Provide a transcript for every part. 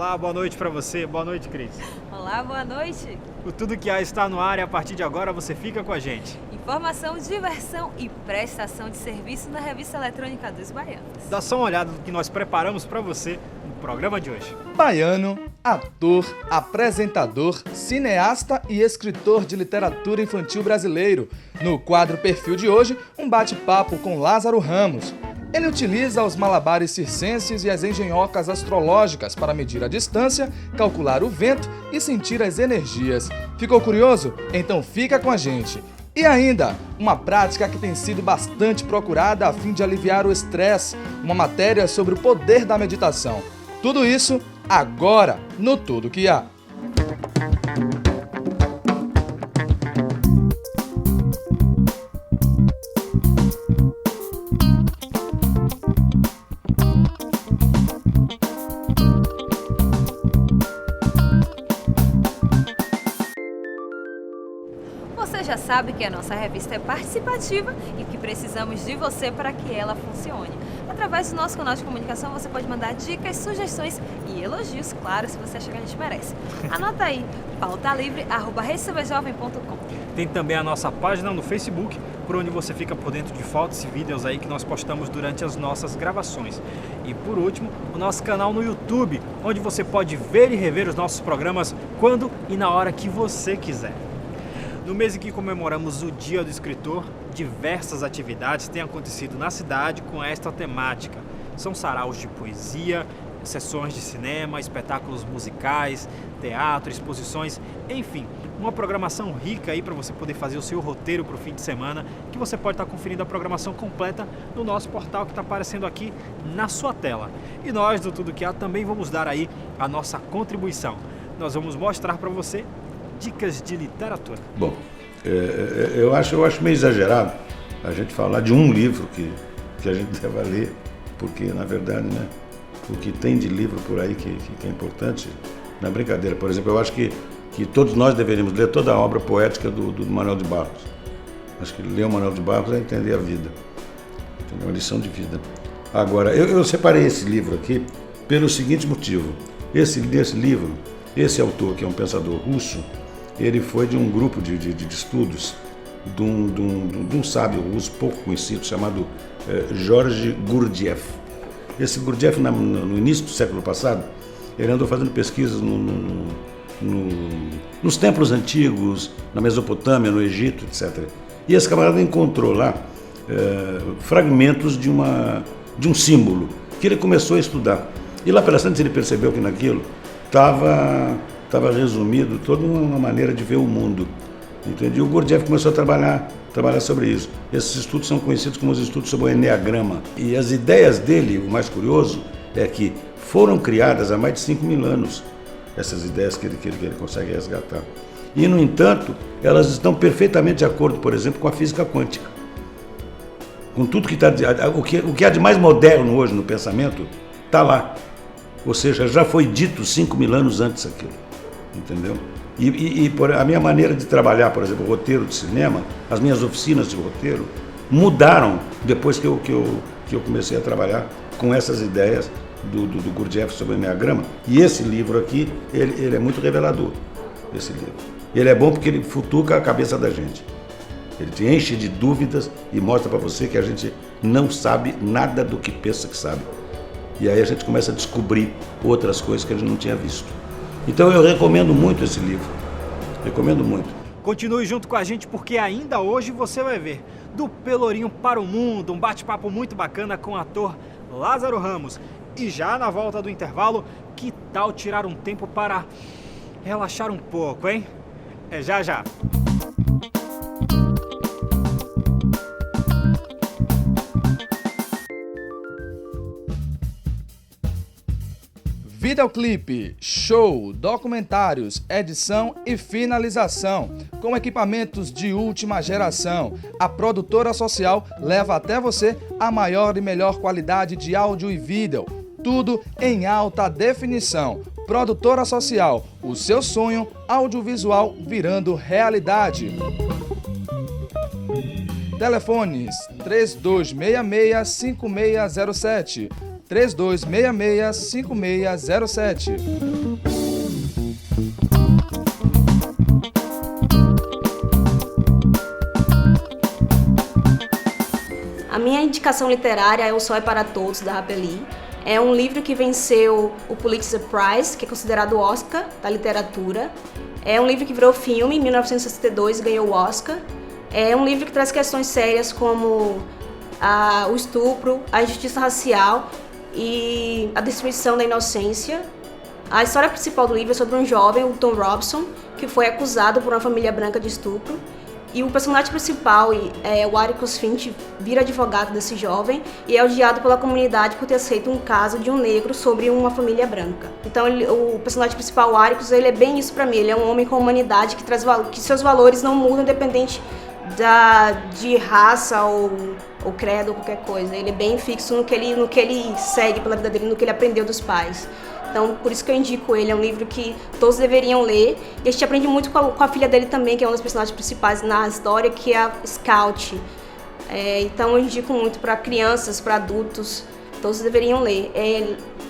Olá, boa noite para você. Boa noite, Cris. Olá, boa noite. O Tudo Que Há está no ar e a partir de agora você fica com a gente. Informação, diversão e prestação de serviço na Revista Eletrônica dos Baianos. Dá só uma olhada no que nós preparamos para você no programa de hoje. Baiano, ator, apresentador, cineasta e escritor de literatura infantil brasileiro. No quadro Perfil de hoje, um bate-papo com Lázaro Ramos. Ele utiliza os malabares circenses e as engenhocas astrológicas para medir a distância, calcular o vento e sentir as energias. Ficou curioso? Então fica com a gente. E ainda, uma prática que tem sido bastante procurada a fim de aliviar o estresse, uma matéria sobre o poder da meditação. Tudo isso agora no Tudo Que Há. Você já sabe que a nossa revista é participativa e que precisamos de você para que ela funcione. Através do nosso canal de comunicação você pode mandar dicas, sugestões e elogios, claro, se você achar que a gente merece. Anota aí, pautalivre@recebejovem.com. Tem também a nossa página no Facebook, por onde você fica por dentro de fotos e vídeos aí que nós postamos durante as nossas gravações. E por último, o nosso canal no YouTube, onde você pode ver e rever os nossos programas quando e na hora que você quiser. No mês em que comemoramos o Dia do Escritor, diversas atividades têm acontecido na cidade com esta temática. São saraus de poesia, sessões de cinema, espetáculos musicais, teatro, exposições, enfim, uma programação rica aí para você poder fazer o seu roteiro para o fim de semana, que você pode estar conferindo a programação completa no nosso portal que está aparecendo aqui na sua tela. E nós do Tudo Que Há também vamos dar aí a nossa contribuição. Nós vamos mostrar para você dicas de literatura. Bom, eu acho meio exagerado a gente falar de um livro que a gente deve ler, porque, na verdade, né, o que tem de livro por aí que é importante, não é brincadeira. Por exemplo, eu acho que todos nós deveríamos ler toda a obra poética do Manuel de Barros. Acho que ler o Manuel de Barros é entender a vida, entendeu? Uma lição de vida. Agora, eu separei esse livro aqui pelo seguinte motivo. Esse livro, esse autor, que é um pensador russo, ele foi de um grupo de estudos de um sábio russo pouco conhecido chamado Georgy Gurdjieff. Esse Gurdjieff, no início do século passado, ele andou fazendo pesquisas nos templos antigos, na Mesopotâmia, no Egito, etc. E esse camarada encontrou lá fragmentos de um símbolo que ele começou a estudar. E lá pelas tantas ele percebeu que naquilo estava resumido toda uma maneira de ver o mundo. Entende? E o Gurdjieff começou a trabalhar sobre isso. Esses estudos são conhecidos como os estudos sobre o Enneagrama. E as ideias dele, o mais curioso, é que foram criadas há mais de 5.000 anos, essas ideias que ele consegue resgatar. E, no entanto, elas estão perfeitamente de acordo, por exemplo, com a física quântica. Com tudo que está... O que há de mais moderno hoje no pensamento está lá. Ou seja, já foi dito 5.000 anos antes aquilo. Entendeu? E a minha maneira de trabalhar, por exemplo, o roteiro de cinema, as minhas oficinas de roteiro, mudaram depois que eu comecei a trabalhar com essas ideias do Gurdjieff sobre o Enneagrama. E esse livro aqui, ele é muito revelador, esse livro. Ele é bom porque ele futuca a cabeça da gente. Ele te enche de dúvidas e mostra para você que a gente não sabe nada do que pensa que sabe. E aí a gente começa a descobrir outras coisas que a gente não tinha visto. Então eu recomendo muito esse livro, recomendo muito. Continue junto com a gente porque ainda hoje você vai ver Do Pelourinho para o Mundo, um bate-papo muito bacana com o ator Lázaro Ramos. E já na volta do intervalo, que tal tirar um tempo para relaxar um pouco, hein? É já. Videoclipe, show, documentários, edição e finalização. Com equipamentos de última geração, a Produtora Social leva até você a maior e melhor qualidade de áudio e vídeo. Tudo em alta definição. Produtora Social, o seu sonho audiovisual virando realidade. Telefones 3266-5607, 3266-5607. A minha indicação literária é O Sol é para Todos, da Rapeli. É um livro que venceu o Pulitzer Prize, que é considerado o Oscar da literatura. É um livro que virou filme em 1962 e ganhou o Oscar. É um livro que traz questões sérias como o estupro, a injustiça racial e a destruição da inocência. A história principal do livro é sobre um jovem, o Tom Robson, que foi acusado por uma família branca de estupro. E o personagem principal, o Atticus Finch, vira advogado desse jovem e é odiado pela comunidade por ter aceito um caso de um negro sobre uma família branca. Então o personagem principal, o Atticus, ele é bem isso pra mim. Ele é um homem com humanidade que seus valores não mudam independente de raça ou credo ou qualquer coisa. Ele é bem fixo no que ele segue pela vida dele, no que ele aprendeu dos pais. Então, por isso que eu indico ele, é um livro que todos deveriam ler. E a gente aprende muito com a filha dele também, que é uma das personagens principais na história, que é a Scout. Então, eu indico muito para crianças, para adultos, todos deveriam ler.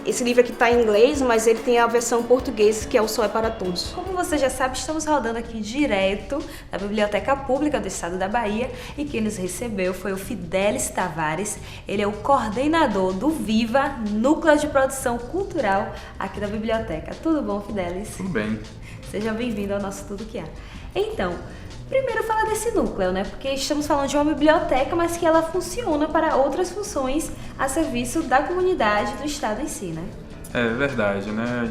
Esse livro aqui está em inglês, mas ele tem a versão portuguesa, que é O Sol é para Todos. Como você já sabe, estamos rodando aqui direto da Biblioteca Pública do Estado da Bahia e quem nos recebeu foi o Fidelis Tavares. Ele é o coordenador do Viva, Núcleo de Produção Cultural aqui da biblioteca. Tudo bom, Fidelis? Tudo bem. Seja bem-vindo ao nosso Tudo Que Há. Então, primeiro falar desse núcleo, né? Porque estamos falando de uma biblioteca, mas que ela funciona para outras funções a serviço da comunidade do estado em si, né? É verdade, né?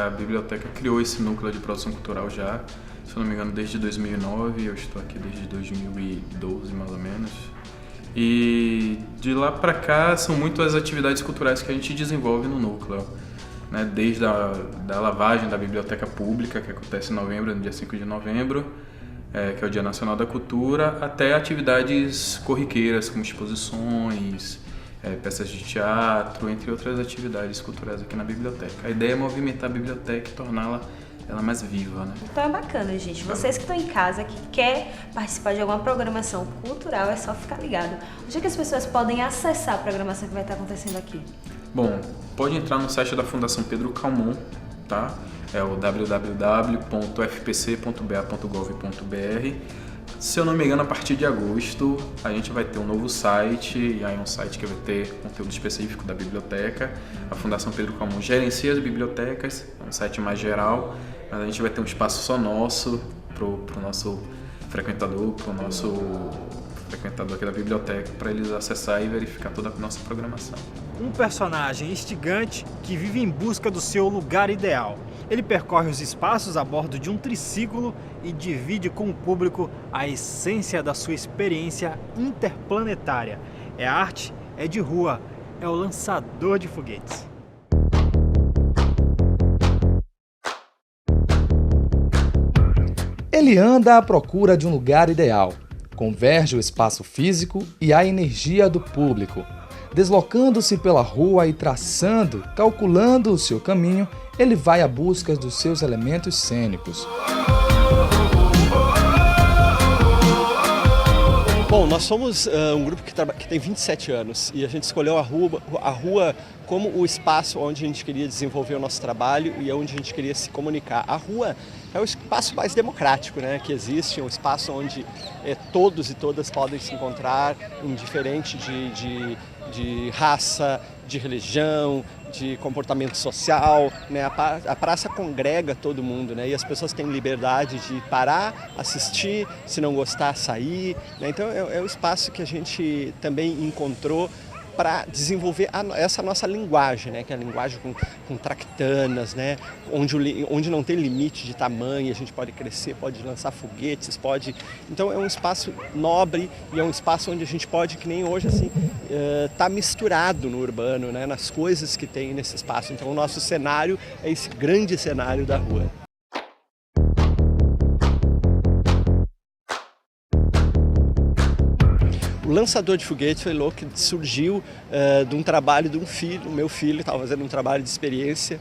A biblioteca criou esse núcleo de produção cultural já, se eu não me engano, desde 2009, eu estou aqui desde 2012, mais ou menos. E de lá para cá são muitas as atividades culturais que a gente desenvolve no núcleo, né? Desde da lavagem da biblioteca pública, que acontece em novembro, no dia 5 de novembro, que é o Dia Nacional da Cultura, até atividades corriqueiras, como exposições, peças de teatro, entre outras atividades culturais aqui na biblioteca. A ideia é movimentar a biblioteca e torná-la mais viva, né? Então é bacana, gente. Vocês que estão em casa, que quer participar de alguma programação cultural, é só ficar ligado. Onde é que as pessoas podem acessar a programação que vai estar acontecendo aqui? Bom, pode entrar no site da Fundação Pedro Calmon, tá? É o www.fpc.ba.gov.br. Se eu não me engano, a partir de agosto a gente vai ter um novo site, e aí é um site que vai ter conteúdo específico da biblioteca. A Fundação Pedro Calmon gerencia as bibliotecas, é um site mais geral, mas a gente vai ter um espaço só nosso pro nosso frequentador, aqui da biblioteca, para eles acessar e verificar toda a nossa programação. Um personagem instigante que vive em busca do seu lugar ideal. Ele percorre os espaços a bordo de um triciclo e divide com o público a essência da sua experiência interplanetária. É arte, é de rua, é o lançador de foguetes. Ele anda à procura de um lugar ideal. Converge o espaço físico e a energia do público. Deslocando-se pela rua e traçando, calculando o seu caminho, ele vai à busca dos seus elementos cênicos. Bom, nós somos um grupo que tem 27 anos e a gente escolheu a rua como o espaço onde a gente queria desenvolver o nosso trabalho e onde a gente queria se comunicar. A rua é o espaço mais democrático, né, que existe, é um espaço onde todos e todas podem se encontrar, indiferente de raça, de religião, de comportamento social, né? A praça congrega todo mundo, né? E as pessoas têm liberdade de parar, assistir, se não gostar, sair, né? Então é um espaço que a gente também encontrou para desenvolver essa nossa linguagem, né? Que é a linguagem com tractanas, né? Onde não tem limite de tamanho, a gente pode crescer, pode lançar foguetes, pode... Então é um espaço nobre e é um espaço onde a gente pode, que nem hoje, assim, tá misturado no urbano, né? Nas coisas que tem nesse espaço. Então o nosso cenário é esse grande cenário da rua. O lançador de foguete foi louco, surgiu de um trabalho de um filho. O meu filho estava fazendo um trabalho de experiência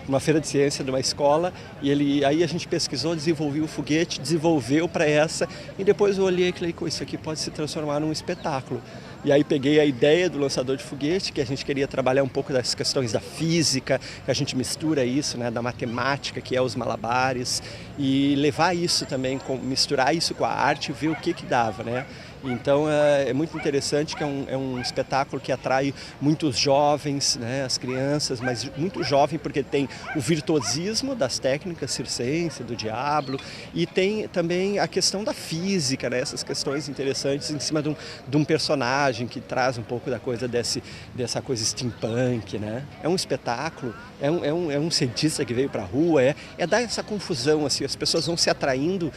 uma feira de ciência de uma escola, e aí a gente pesquisou, desenvolveu o foguete, desenvolveu para essa, e depois eu olhei e falei, isso aqui pode se transformar num espetáculo. E aí peguei a ideia do lançador de foguete, que a gente queria trabalhar um pouco das questões da física, que a gente mistura isso, né, da matemática, que é os malabares, e levar isso também, misturar isso com a arte e ver o que dava, né? Então é muito interessante, que é um espetáculo que atrai muitos jovens, né, as crianças, mas muito jovem porque tem o virtuosismo das técnicas circense, do diablo, e tem também a questão da física, né, essas questões interessantes em cima de um personagem que traz um pouco da coisa dessa coisa steampunk, né? É um espetáculo, é um cientista que veio para a rua, é dar essa confusão, assim, as pessoas vão se atraindo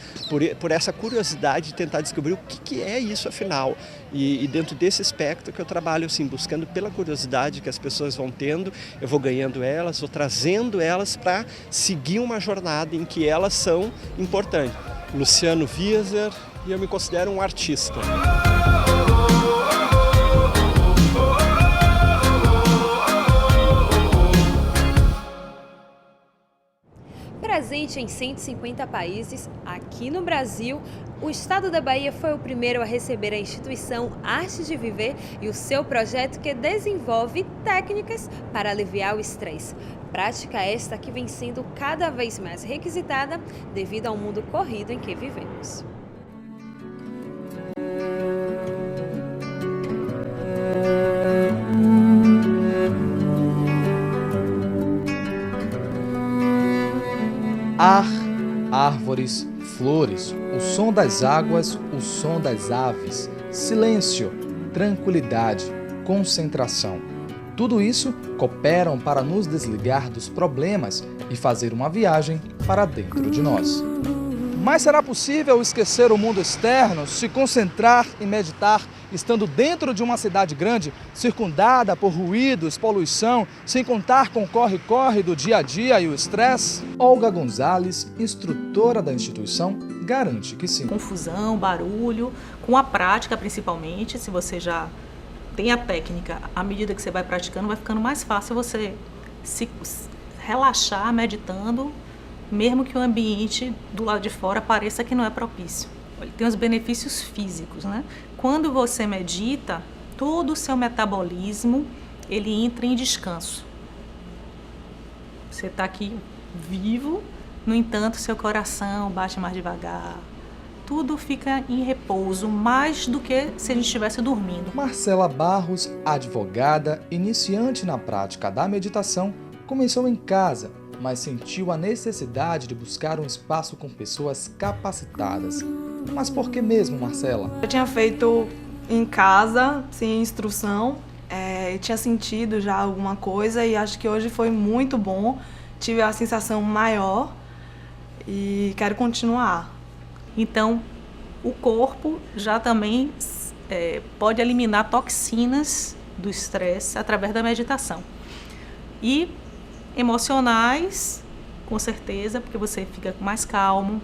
por essa curiosidade de tentar descobrir o que é isso afinal. E dentro desse espectro que eu trabalho, assim, buscando pela curiosidade que as pessoas vão tendo, eu vou ganhando elas, vou trazendo elas para seguir uma jornada em que elas são importantes. Luciano Wieser, e eu me considero um artista. Presente em 150 países, aqui no Brasil, o estado da Bahia foi o primeiro a receber a instituição Arte de Viver e o seu projeto que desenvolve técnicas para aliviar o estresse. Prática esta que vem sendo cada vez mais requisitada devido ao mundo corrido em que vivemos. Ar, árvores, flores, o som das águas, o som das aves, silêncio, tranquilidade, concentração. Tudo isso cooperam para nos desligar dos problemas e fazer uma viagem para dentro de nós. Mas será possível esquecer o mundo externo, se concentrar e meditar estando dentro de uma cidade grande, circundada por ruídos, poluição, sem contar com o corre-corre do dia a dia e o estresse? Olga Gonzalez, instrutora da instituição, garante que sim. Confusão, barulho, com a prática principalmente, se você já tem a técnica, à medida que você vai praticando, vai ficando mais fácil você se relaxar meditando, mesmo que o ambiente do lado de fora pareça que não é propício. Ele tem os benefícios físicos, né? Quando você medita, todo o seu metabolismo, ele entra em descanso. Você está aqui vivo, no entanto, seu coração bate mais devagar. Tudo fica em repouso, mais do que se a gente estivesse dormindo. Marcela Barros, advogada, iniciante na prática da meditação, começou em casa, mas sentiu a necessidade de buscar um espaço com pessoas capacitadas. Mas por que mesmo, Marcela? Eu tinha feito em casa, sem instrução, tinha sentido já alguma coisa e acho que hoje foi muito bom. Tive a sensação maior e quero continuar. Então, o corpo já também pode eliminar toxinas do estresse através da meditação. E emocionais, com certeza, porque você fica mais calmo,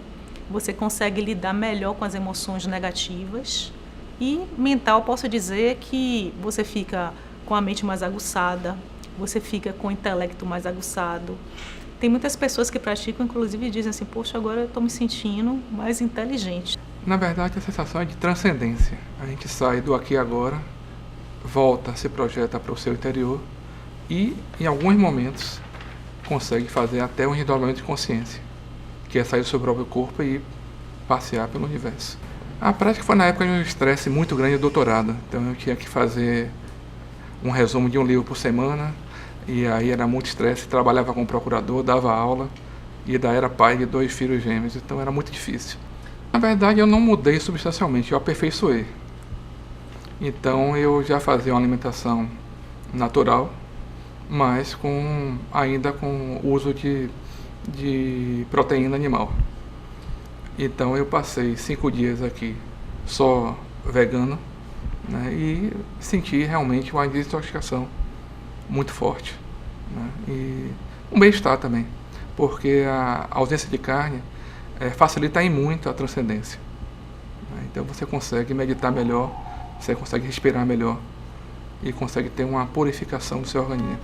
você consegue lidar melhor com as emoções negativas. E mental, posso dizer que você fica com a mente mais aguçada, você fica com o intelecto mais aguçado. Tem muitas pessoas que praticam, inclusive, dizem assim, poxa, agora eu estou me sentindo mais inteligente. Na verdade, a sensação é de transcendência. A gente sai do aqui e agora, volta, se projeta para o seu interior e, em alguns momentos, consegue fazer até um desdobramento de consciência, que é sair do seu próprio corpo e passear pelo universo. A prática foi na época de um estresse muito grande do doutorado, então eu tinha que fazer um resumo de um livro por semana, e aí era muito estresse, trabalhava como procurador, dava aula, e ainda era pai de 2 filhos gêmeos, então era muito difícil. Na verdade, eu não mudei substancialmente, eu aperfeiçoei. Então eu já fazia uma alimentação natural, mas ainda com uso de proteína animal. Então eu passei 5 dias aqui só vegano, né, e senti realmente uma desintoxicação muito forte, né, e um bem-estar também, porque a ausência de carne facilita aí muito a transcendência, né, então você consegue meditar melhor, você consegue respirar melhor e consegue ter uma purificação do seu organismo.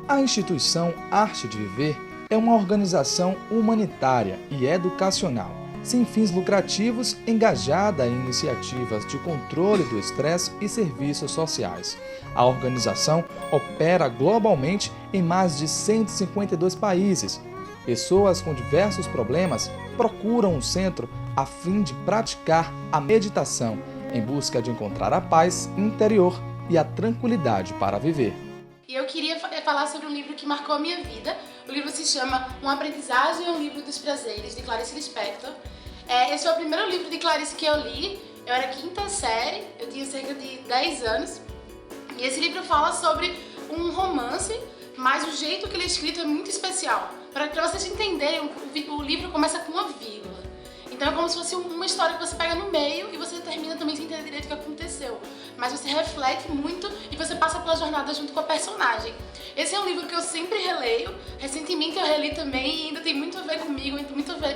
A instituição Arte de Viver é uma organização humanitária e educacional, sem fins lucrativos, engajada em iniciativas de controle do estresse e serviços sociais. A organização opera globalmente em mais de 152 países. Pessoas com diversos problemas procuram o centro a fim de praticar a meditação, em busca de encontrar a paz interior e a tranquilidade para viver. E eu queria falar sobre um livro que marcou a minha vida. O livro se chama Uma Aprendizagem, um Livro dos Prazeres, de Clarice Lispector. Esse foi o primeiro livro de Clarice que eu li. Eu era 5ª série, eu tinha cerca de 10 anos. E esse livro fala sobre um romance, mas o jeito que ele é escrito é muito especial. Para vocês entenderem, o livro começa com uma vírgula. Então é como se fosse uma história que você pega no meio e você termina também sem entender direito o que aconteceu. Mas você reflete muito e você passa pela jornada junto com a personagem. Esse é um livro que eu sempre releio. Recentemente eu reli também e ainda tem muito a ver comigo, muito a ver.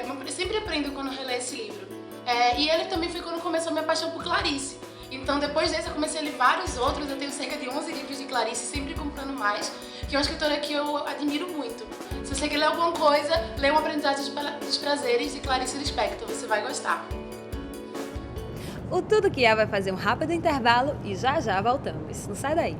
Eu sempre aprendo quando eu releio esse livro. E ele também foi quando começou a minha paixão por Clarice. Então depois desse eu comecei a ler vários outros. Eu tenho cerca de 11 livros de Clarice, sempre comprando mais, que é uma escritora que eu admiro muito. Se você quer ler alguma coisa, lê Uma Aprendizagem dos Prazeres de Clarice Lispector, você vai gostar. O Tudo Que Há vai fazer um rápido intervalo e já já voltamos. Não sai daí.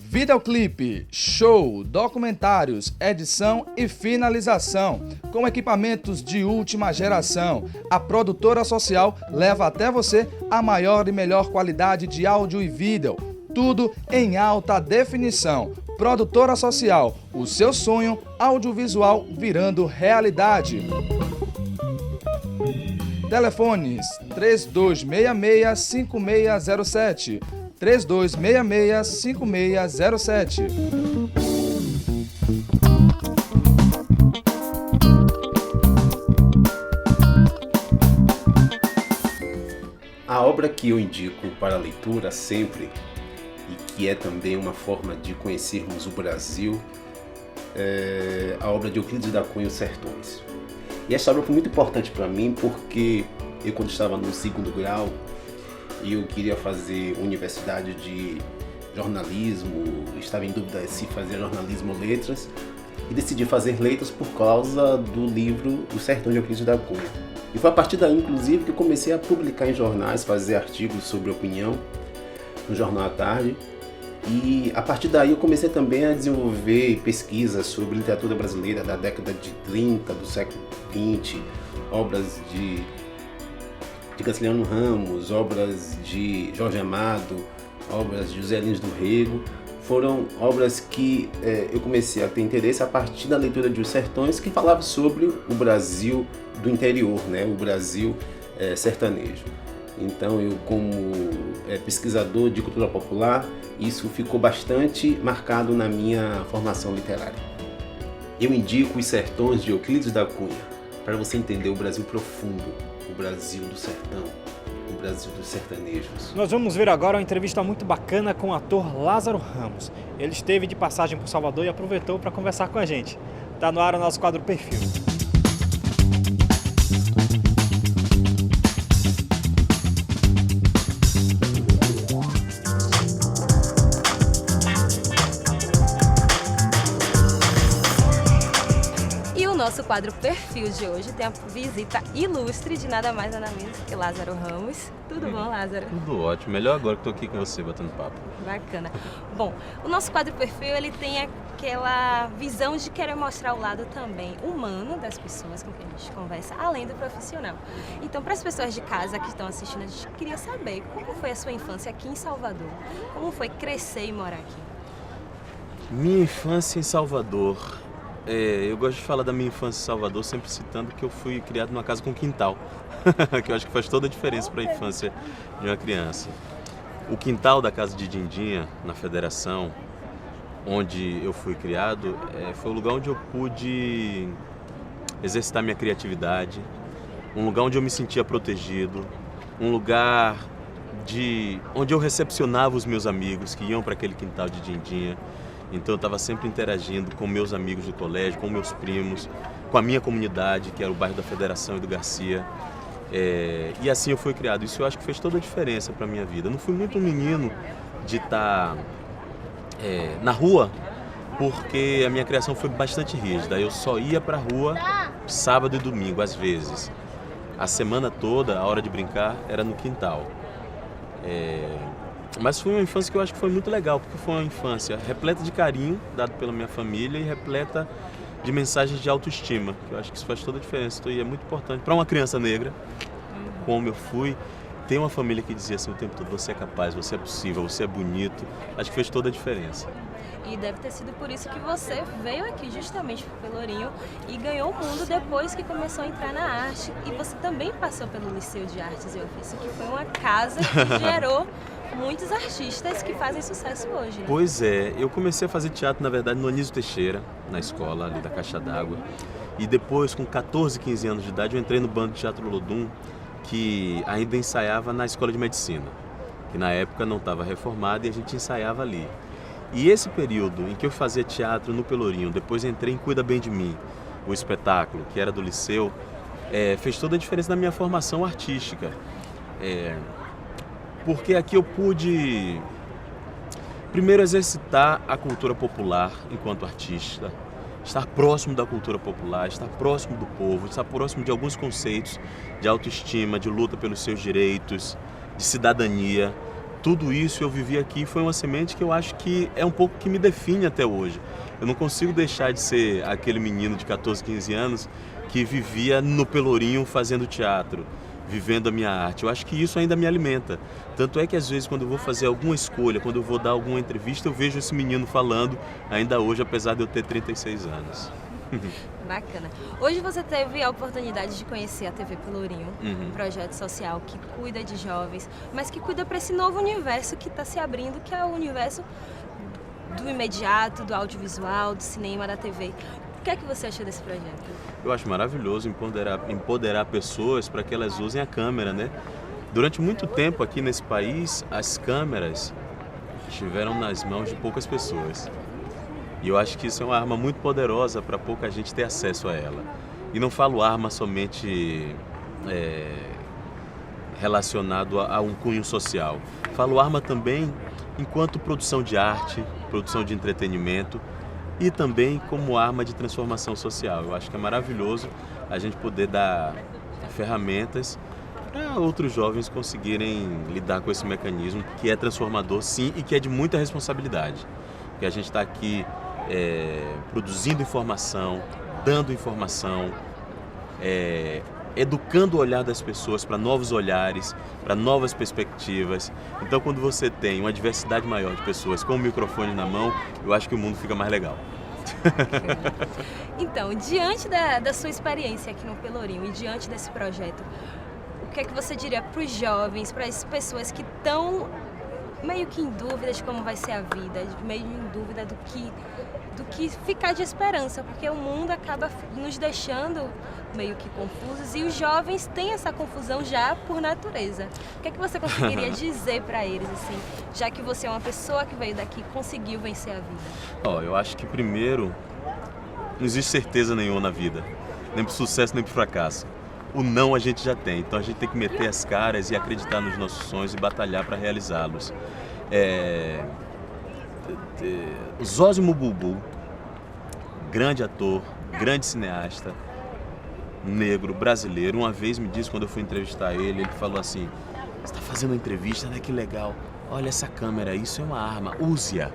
Videoclipe, show, documentários, edição e finalização. Com equipamentos de última geração, a Produtora Social leva até você a maior e melhor qualidade de áudio e vídeo. Tudo em alta definição. Produtora Social, o seu sonho audiovisual virando realidade. Telefones 3266-5607. 3266-5607. A obra que eu indico para a leitura sempre, e que é também uma forma de conhecermos o Brasil, é a obra de Euclides da Cunha, Os Sertões. E essa obra foi muito importante para mim porque eu, quando estava no 2º grau, e eu queria fazer universidade de jornalismo, estava em dúvida se fazia jornalismo ou letras, e decidi fazer letras por causa do livro Os Sertões de Euclides da Cunha. E foi a partir daí, inclusive, que eu comecei a publicar em jornais, fazer artigos sobre opinião no Jornal à Tarde, e a partir daí eu comecei também a desenvolver pesquisas sobre literatura brasileira da década de 30, do século XX, obras de Graciliano Ramos, obras de Jorge Amado, obras de José Lins do Rego. Foram obras que eu comecei a ter interesse a partir da leitura de Os Sertões, que falava sobre o Brasil do interior, né? O Brasil sertanejo. Então eu, como pesquisador de cultura popular, isso ficou bastante marcado na minha formação literária. Eu indico Os Sertões de Euclides da Cunha, para você entender o Brasil profundo, o Brasil do sertão, o Brasil dos sertanejos. Nós vamos ver agora uma entrevista muito bacana com o ator Lázaro Ramos. Ele esteve de passagem por Salvador e aproveitou para conversar com a gente. Está no ar o nosso quadro Perfil. Nosso quadro Perfil de hoje tem a visita ilustre de nada mais nada menos que Lázaro Ramos. Tudo bom, Lázaro? Tudo ótimo. Melhor agora que estou aqui com você, batendo papo. Bacana. Bom, o nosso quadro Perfil, ele tem aquela visão de querer mostrar o lado também humano das pessoas com quem a gente conversa, além do profissional. Então, para as pessoas de casa que estão assistindo, a gente queria saber como foi a sua infância aqui em Salvador? Como foi crescer e morar aqui? Minha infância em Salvador... eu gosto de falar da minha infância em Salvador, sempre citando que eu fui criado numa casa com quintal, que eu acho que faz toda a diferença para a infância de uma criança. O quintal da casa de Dindinha, na Federação, onde eu fui criado, foi o lugar onde eu pude exercitar minha criatividade, um lugar onde eu me sentia protegido, um lugar onde eu recepcionava os meus amigos que iam para aquele quintal de Dindinha. Então eu estava sempre interagindo com meus amigos do colégio, com meus primos. com a minha comunidade, que era o bairro da Federação e do Garcia. E assim eu fui criado. Isso eu acho que fez toda a diferença para a minha vida. Eu não fui muito um menino de estar na rua, porque a minha criação foi bastante rígida. Eu só ia para a rua sábado e domingo, às vezes. A semana toda, a hora de brincar, era no quintal. Mas foi uma infância que eu acho que foi muito legal, porque foi uma infância repleta de carinho, dado pela minha família, e repleta de mensagens de autoestima, que eu acho que isso faz toda a diferença. E é muito importante para uma criança negra, como eu fui, ter uma família que dizia assim o tempo todo: você é capaz, você é possível, você é bonito. Acho que fez toda a diferença. E deve ter sido por isso que você veio aqui justamente para o Pelourinho e ganhou o mundo depois que começou a entrar na arte. E você também passou pelo Liceu de Artes e Ofício, que foi uma casa que gerou muitos artistas que fazem sucesso hoje. Né? Pois é, eu comecei a fazer teatro, na verdade, no Anísio Teixeira, na escola ali da Caixa d'Água. E depois, com 14, 15 anos de idade, eu entrei no Bando de Teatro Olodum, que ainda ensaiava na Escola de Medicina, que na época não estava reformada, e a gente ensaiava ali. E esse período em que eu fazia teatro no Pelourinho, depois entrei em Cuida Bem de Mim, o espetáculo, que era do Liceu, fez toda a diferença na minha formação artística. Porque aqui eu pude, primeiro, exercitar a cultura popular enquanto artista, estar próximo da cultura popular, estar próximo do povo, estar próximo de alguns conceitos de autoestima, de luta pelos seus direitos, de cidadania. Tudo isso eu vivi aqui, foi uma semente que eu acho que é um pouco que me define até hoje. Eu não consigo deixar de ser aquele menino de 14, 15 anos que vivia no Pelourinho fazendo teatro, vivendo a minha arte. Eu acho que isso ainda me alimenta. Tanto é que às vezes quando eu vou fazer alguma escolha, quando eu vou dar alguma entrevista, eu vejo esse menino falando ainda hoje, apesar de eu ter 36 anos. Bacana. Hoje você teve a oportunidade de conhecer a TV Pelourinho, um projeto social que cuida de jovens, mas que cuida para esse novo universo que está se abrindo, que é o universo do imediato, do audiovisual, do cinema, da TV. O que é que você achou desse projeto? Eu acho maravilhoso empoderar pessoas para que elas usem a câmera, né? Durante muito tempo aqui nesse país, as câmeras estiveram nas mãos de poucas pessoas. E eu acho que isso é uma arma muito poderosa para pouca gente ter acesso a ela. E não falo arma somente relacionado a um cunho social. Falo arma também enquanto produção de arte, produção de entretenimento e também como arma de transformação social. Eu acho que é maravilhoso a gente poder dar ferramentas para outros jovens conseguirem lidar com esse mecanismo que é transformador, sim, e que é de muita responsabilidade. Porque a gente está aqui produzindo informação, dando informação, educando o olhar das pessoas para novos olhares, para novas perspectivas. Então, quando você tem uma diversidade maior de pessoas com o microfone na mão, eu acho que o mundo fica mais legal. Então, diante da sua experiência aqui no Pelourinho e diante desse projeto, o que é que você diria para os jovens, para as pessoas que estão meio que em dúvida de como vai ser a vida, meio em dúvida do que ficar de esperança, porque o mundo acaba nos deixando meio que confusos e os jovens têm essa confusão já por natureza. O que é que você conseguiria dizer para eles, assim, já que você é uma pessoa que veio daqui e conseguiu vencer a vida? Eu acho que primeiro, não existe certeza nenhuma na vida, nem para sucesso nem para fracasso. O não a gente já tem, então a gente tem que meter as caras e acreditar nos nossos sonhos e batalhar para realizá-los. O Zósimo Bulbul, grande ator, grande cineasta, negro, brasileiro, uma vez me disse, quando eu fui entrevistar ele falou assim: você está fazendo uma entrevista, né? Que legal, olha essa câmera, isso é uma arma, use-a.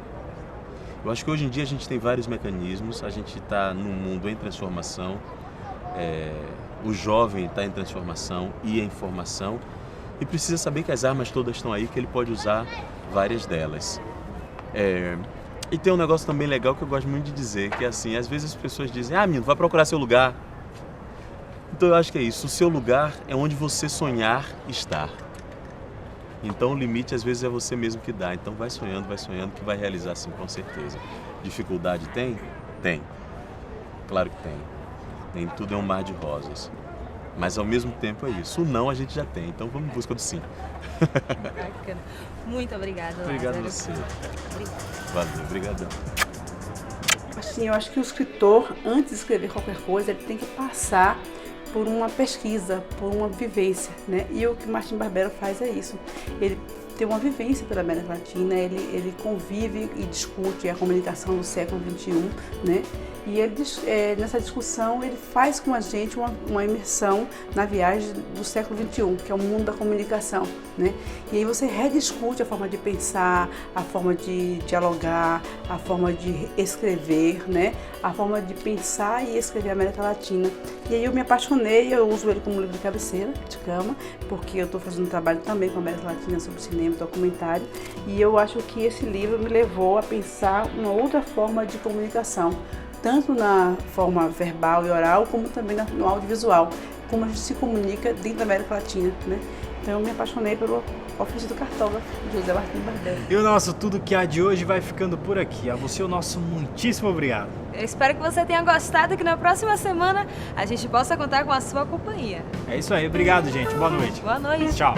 Eu acho que hoje em dia a gente tem vários mecanismos, a gente está num mundo em transformação, o jovem está em transformação e em formação e precisa saber que as armas todas estão aí, que ele pode usar várias delas. E tem um negócio também legal que eu gosto muito de dizer, que é assim, às vezes as pessoas dizem: menino, vai procurar seu lugar. Então eu acho que é isso, o seu lugar é onde você sonhar estar. Então o limite às vezes é você mesmo que dá, então vai sonhando que vai realizar sim, com certeza. Dificuldade tem? Tem. Claro que tem. Nem tudo é um mar de rosas. Mas ao mesmo tempo é isso. O não a gente já tem, então vamos em busca do sim. Bacana. Muito obrigada, Lázaro. Obrigado a você. Obrigada. Valeu, obrigadão. Sim, eu acho que o escritor, antes de escrever qualquer coisa, ele tem que passar por uma pesquisa, por uma vivência, né? E o que Martim Barbero faz é isso. Ele tem uma vivência pela América Latina, ele convive e discute a comunicação do século XXI, né? E ele, nessa discussão ele faz com a gente uma imersão na viagem do século XXI, que é o mundo da comunicação, né? E aí você rediscute a forma de pensar, a forma de dialogar, a forma de escrever, né? A forma de pensar e escrever a América Latina. E aí eu me apaixonei, eu uso ele como livro de cabeceira, de cama, porque eu estou fazendo um trabalho também com a América Latina sobre cinema, documentário, e eu acho que esse livro me levou a pensar uma outra forma de comunicação, tanto na forma verbal e oral, como também no audiovisual, como a gente se comunica dentro da América Latina, né? Então eu me apaixonei pelo ofício do cartógrafo, José Martim Barbero. E o nosso Tudo Que Há de hoje vai ficando por aqui. A você o nosso muitíssimo obrigado. Eu espero que você tenha gostado e que na próxima semana a gente possa contar com a sua companhia. É isso aí, obrigado, gente. Boa noite. Boa noite. Tchau.